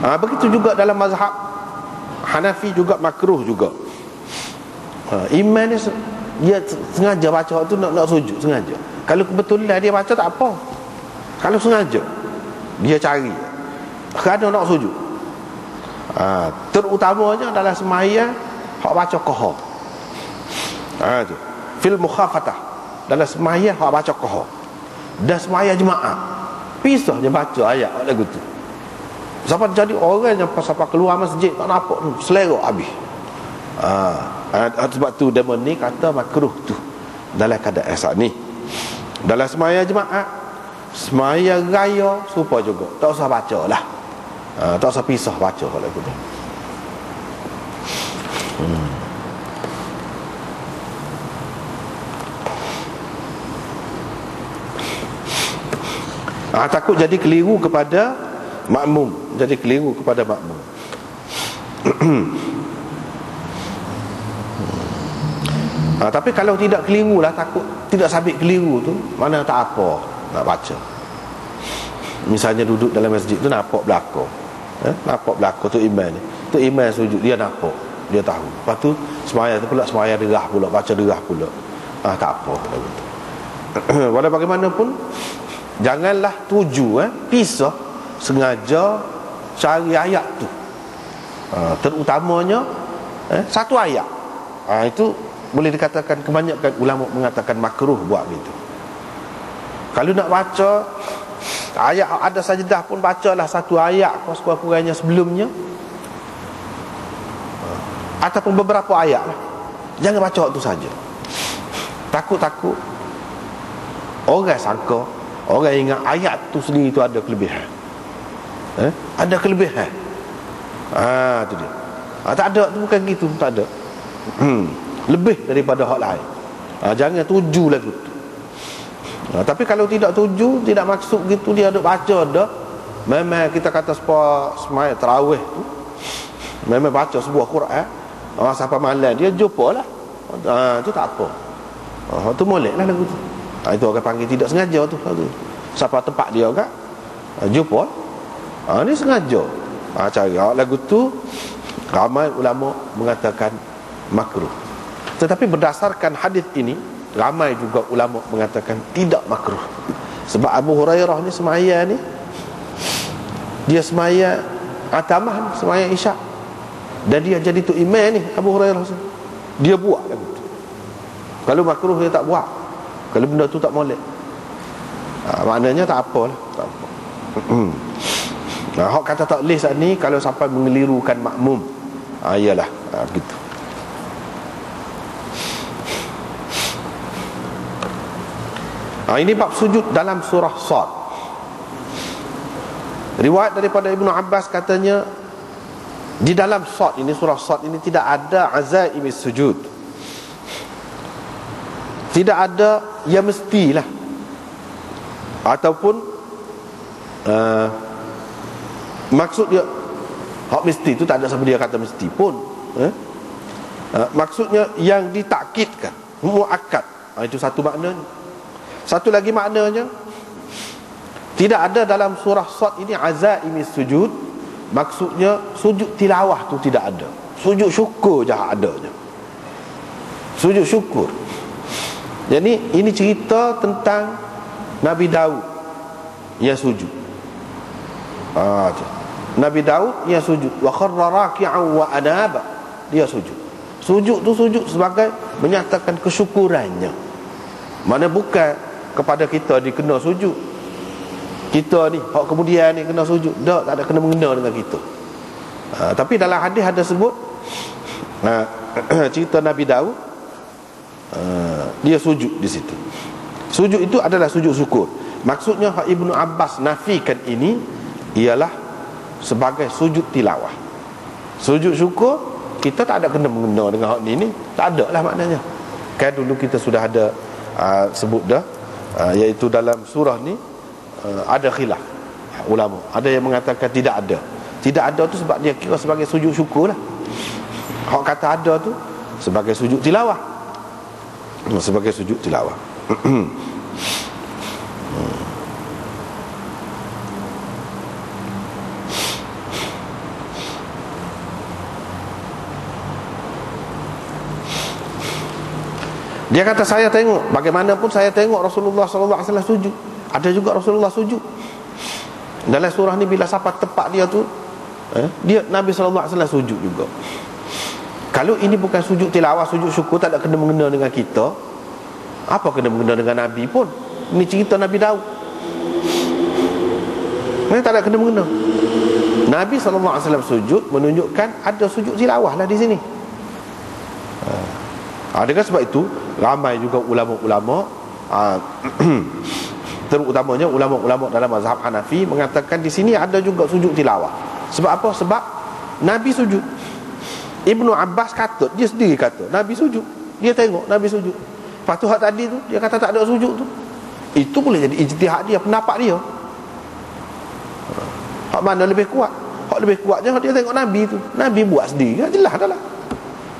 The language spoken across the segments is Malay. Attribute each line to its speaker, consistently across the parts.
Speaker 1: Begitu juga dalam mazhab Hanafi juga makruh juga. Imam ni dia sengaja baca tu nak sujud sengaja. Kalau kebetulan dia baca tak apa. Kalau sengaja dia cari kerana nak sujud, terutamanya dalam sembahyang hak baca qahar. Tu fil mukhafatah, dalam sembahyang hak baca qahar. Dan sembahyang jemaah pisah je baca ayat lagu tu. Sampai jadi orang yang sampai keluar masjid tak nampak tu selera habis. Sebab tu demo ni kata makruh tu dalam keadaan saat ni. Dalam sembahyang jemaah, sembahyang raya serupa juga, tak usah baca lah. Tak usah pisah baca lagu tu. Takut jadi keliru kepada makmum. Jadi keliru kepada makmum. Tapi kalau tidak keliru lah, takut tidak sabit keliru tu, mana tak apa nak baca. Misalnya duduk dalam masjid tu nampak belakang, nampak belakang tu imam ni, tu imam sujud, dia nampak, dia tahu. Lepas tu sembahyang tu pula sembahyang derah pula, baca derah pula. Tak apa begitu. Walau bagaimanapun janganlah tuju pisah sengaja cari ayat tu. Terutamanya satu ayat. Itu boleh dikatakan kebanyakan ulama mengatakan makruh buat gitu. Kalau nak baca ayat ada sajdah pun bacalah satu ayat kurang-kurangnya sebelumnya, ataupun beberapa ayat lah. Jangan baca waktu saja. Takut-takut orang sangka, orang ingat ayat tu sendiri tu ada kelebihan. Ada kelebihan. Tu dia. Tak ada tu, bukan gitu, tak ada. Lebih daripada hak lain. Jangan tuju lagu tu. Tapi kalau tidak tuju, tidak maksud gitu, dia ada baca dah, memang kita kata semai tarawih tu, memang baca sebuah Quran, sampai malam dia jumpa lah. Tu tak apa. Tu molek lah lagu tu. Itu orang panggil tidak sengaja tu. Siapa tempat dia kan jumpa, ni sengaja cari lagu tu. Ramai ulama mengatakan makruh. Tetapi berdasarkan hadis ini, ramai juga ulama mengatakan tidak makruh. Sebab Abu Hurairah ni semaya ni, dia semaya atamah, semaya isyak, dan dia jadi tu imam ni Abu Hurairah, dia buat lagu tu. Kalau makruh dia tak buat, kalau benda tu tak molek, maknanya tak apalah, tak apa. Hak kata tak boleh saat ni kalau sampai mengelirukan makmum, iyalah begitu. Ini bab sujud dalam surah Sad. Riwayat daripada Ibnu Abbas katanya, di dalam Sad ini, surah Sad ini tidak ada azaimis sujud. Tidak ada ya mestilah, ataupun maksud dia hak mesti itu tak ada siapa dia kata mesti pun. Maksudnya yang ditakkidkan, muakkad. Itu satu maknanya. Satu lagi maknanya, tidak ada dalam surah Sad ini azaimis sujud. Maksudnya sujud tilawah tu tidak ada. Sujud syukur je adanya. Sujud syukur. Jadi ini cerita tentang Nabi Daud yang sujud. Nabi Daud yang sujud, wa kharra raki'an wa anaba, dia sujud. Sujud tu sujud sebagai menyatakan kesyukurannya. Mana bukan kepada kita dikena sujud. Kita ni hak kemudian ni kena sujud, tak ada kena mengena dengan kita. Tapi dalam hadis ada sebut cerita Nabi Daud, dia sujud di situ. Sujud itu adalah sujud syukur. Maksudnya hak Ibnu Abbas nafikan ini ialah sebagai sujud tilawah. Sujud syukur kita tak ada kena mengena dengan hak ni, tak ada lah maknanya. Kan dulu kita sudah ada sebut dah, iaitu dalam surah ni ada khilaf ulama. Ada yang mengatakan tidak ada. Tidak ada tu sebab dia kira sebagai sujud syukur lah. Hak kata ada tu sebagai sujud tilawah. Sebagai sujud tilawah. Dia kata saya tengok, bagaimanapun saya tengok Rasulullah sallallahu alaihi wasallam sujud. Ada juga Rasulullah sujud. Dalam surah ni bila siapa tepat dia tu, dia Nabi sallallahu alaihi wasallam sujud juga. Kalau ini bukan sujud tilawah, sujud syukur, tak ada kena mengena dengan kita. Apa kena mengena dengan Nabi pun? Ini cerita Nabi Daud. Ini tak ada kena mengena. Nabi SAW sujud menunjukkan ada sujud tilawah lah di sini. Dengan sebab itu ramai juga ulama-ulama terutamanya ulama-ulama dalam mazhab Hanafi mengatakan di sini ada juga sujud tilawah. Sebab apa? Sebab Nabi sujud. Ibnu Abbas kata, dia sendiri kata Nabi sujud. Dia tengok Nabi sujud. Lepas tu hak tadi tu dia kata tak ada sujud tu. Itu boleh jadi ijtihad dia, pendapat dia. Hak mana lebih kuat? Hak lebih kuatnya hak dia tengok Nabi tu. Nabi buat sendiri, jelas dah lah.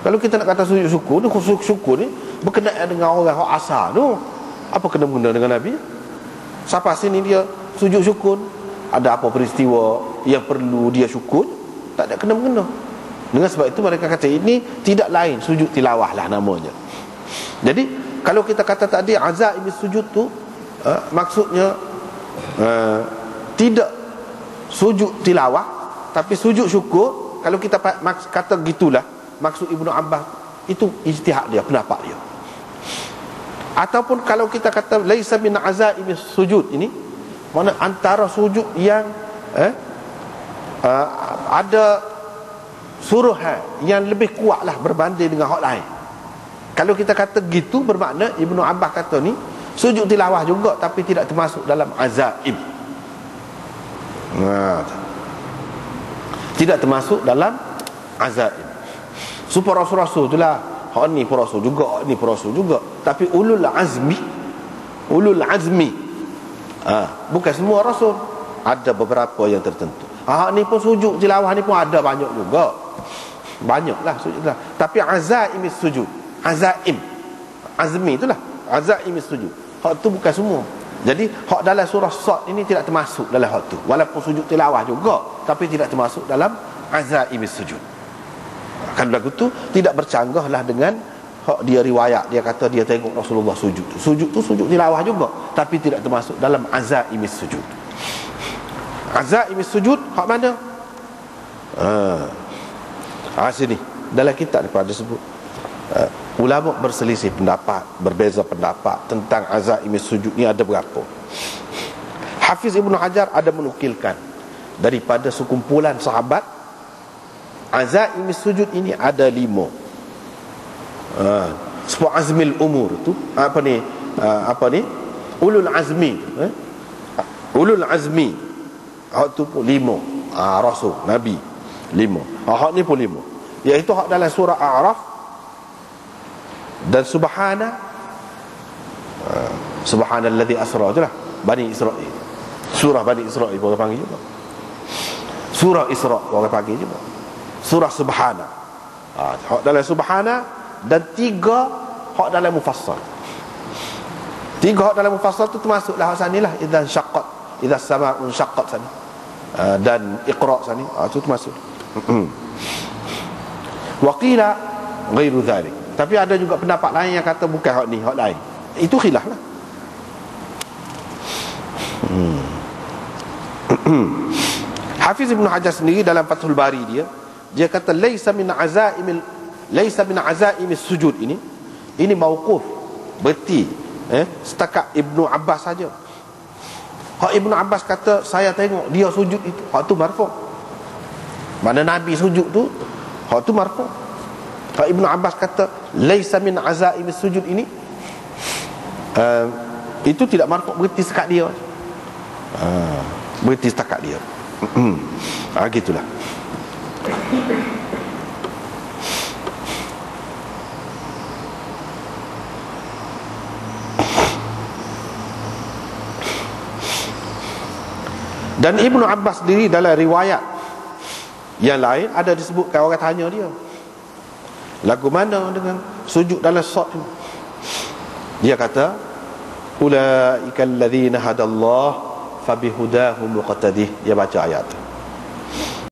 Speaker 1: Kalau kita nak kata sujud syukur ni, khusus syukur ni berkenaan dengan orang hak asal tu. Apa kena guna dengan Nabi? Siapa sini dia sujud syukur? Ada apa peristiwa yang perlu dia syukur? Tak ada kena mengena. Dengan sebab itu mereka kata ini tidak lain sujud tilawah lah namanya. Jadi kalau kita kata tadi azaim sujud tu maksudnya tidak sujud tilawah tapi sujud syukur. Kalau kita kata gitulah maksud Ibnu Abbas, itu ijtihad dia, pendapat dia. Ataupun kalau kita kata laisa min azaim sujud, ini mana antara sujud yang ada suruhan yang lebih kuat lah berbanding dengan hak lain. Kalau kita kata gitu bermakna Ibnu Abbas kata ni sujud tilawah juga tapi tidak termasuk dalam azaim. Tidak termasuk dalam azaim. Supaya rasul-rasul itulah hak ni pun rasul juga, hak ni pun rasul juga. Tapi ulul azmi bukan semua rasul, ada beberapa yang tertentu. Hak ni pun sujud tilawah ni pun ada banyak juga. Banyaklah sujud tilawah. Tapi azaimis sujud, azaim, azmi itulah azaimis sujud. Hak tu bukan semua. Jadi hak dalam surah Sad ini tidak termasuk dalam hak tu. Walaupun sujud tilawah juga, tapi tidak termasuk dalam azaimis sujud. Kan lagu tu tidak bercanggahlah dengan hak dia riwayat. Dia kata dia tengok Rasulullah sujud. Sujud tu sujud tilawah juga, tapi tidak termasuk dalam azaimis sujud. Azaimis sujud hak mana? Sini dalam kitab ni pada sebut ulama berselisih pendapat, berbeza pendapat tentang azaimis sujud ni ada berapa. Hafiz Ibnu Hajar ada menukilkan daripada sekumpulan sahabat azaimis sujud ini ada 5. Sebab azmil umur tu apa ni ulul azmi, ulul azmi hak tu pun 5. Rasul Nabi 5. Hak ni pun 5, iaitu hak dalam surah A'raf dan subhanalladzi asra itulah Bani Israil. Surah Bani Israil orang panggil juga, surah Isra orang panggil juga, surah Subhana. Hak dalam Subhana dan 3 hak dalam Mufassal. 3 hak dalam Mufassal tu termasuklah hak sanilah idzan syaqqat, idza samaa'un syaqqat sani, dan Iqra sani, itu termasuk. Wa qila ghairu dzalik. Tapi ada juga pendapat lain yang kata bukan hak ni, hak lain. Itu khilaf lah. Hafiz Ibnu Hajar sendiri dalam Fathul Bari dia kata laisa min azaimis sujud ini mauquf, berarti setakat Ibnu Abbas saja. Hak Ibnu Abbas kata saya tengok dia sujud itu, hak tu marfu'. Mana Nabi sujud tu hak tu marfu'. Hak Ibnu Abbas kata laisa min azaimis sujud ini itu tidak marfu', berarti setakat dia. Berarti setakat dia. Gitulah. Dan Ibnu Abbas sendiri dalam riwayat yang lain ada disebutkan, orang tanya dia, lagu mana dengan sujud dalam Sad ni? Dia kata ulaika alladzina hadallah fabihudahum muqtadih. Dia baca ayat tu.